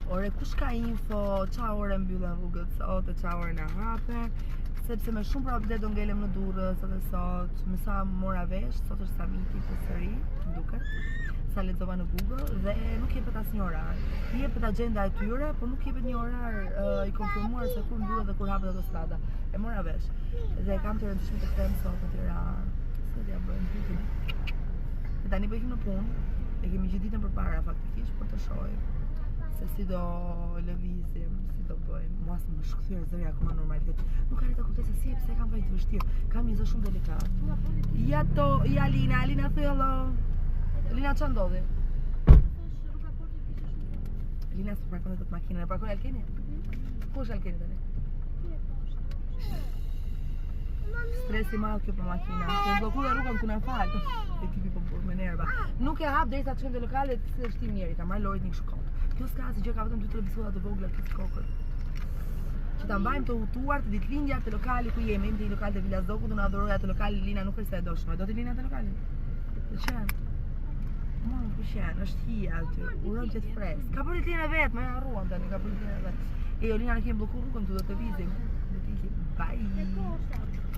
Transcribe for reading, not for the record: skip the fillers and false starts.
Ore, kush ka info, qa ore mbyllën rrugët sot, qa ore në hapen, sepse me shumë probabilitet do ngelem në Durrës edhe sot, me sa mora vesh, sot është samiti përsëri, më duket, sa lexova në Google dhe nuk jepet asnjë orar. Jepet agjenda e tyre, por nuk jepet një orar i konfirmuar se kur mbyllet dhe kur hapet autostrada. E mora vesh. Dhe kam të rëndësishme të them sot në Tiranë. Se t'ja bëjmë ditën. Dhe tani po ikim në punë, e kemi gjithë ditën përpara faktikisht për të shohim se si do lëvizim, si do bëjmë. Mua s'më shkthyer zëri akoma normalitet. Nuk arrit të kuptoj se si pse kam kaq të vështirë. Kam një zë shumë delikat. Ja Alina thuj hello. Alina ç'a ndodhi? Alina s'u parkon dot makinën, e parkon Alkeni? Ku është Alkeni tani? Stresi madh kjo për makina. Të bllokuar rrugën këtu na fal. Ekipi po me nerva. Nuk e hap derisa të shkojmë te lokalet, se shtim njëri, ta marr Lorit një kështu kot. Kjo s'ka asgjë, ka vetëm 2-3 bisedë të vogla këtë kokën. Që ta mbajmë të hutuar të ditëlindja të lokali ku jemi, në lokal të Villa Zogut, unë adhuroj atë lokal, Lina nuk është se e doshme. Do të Lina atë lokalin? Të qenë? Mund, ku qenë, është hija aty, uron që të fresk. Ka për Lina vetë, më harruan tani, ka për Lina vetë. E Lina ne kemi bllokuar rrugën, do të vizim. Do të ikim. Bye.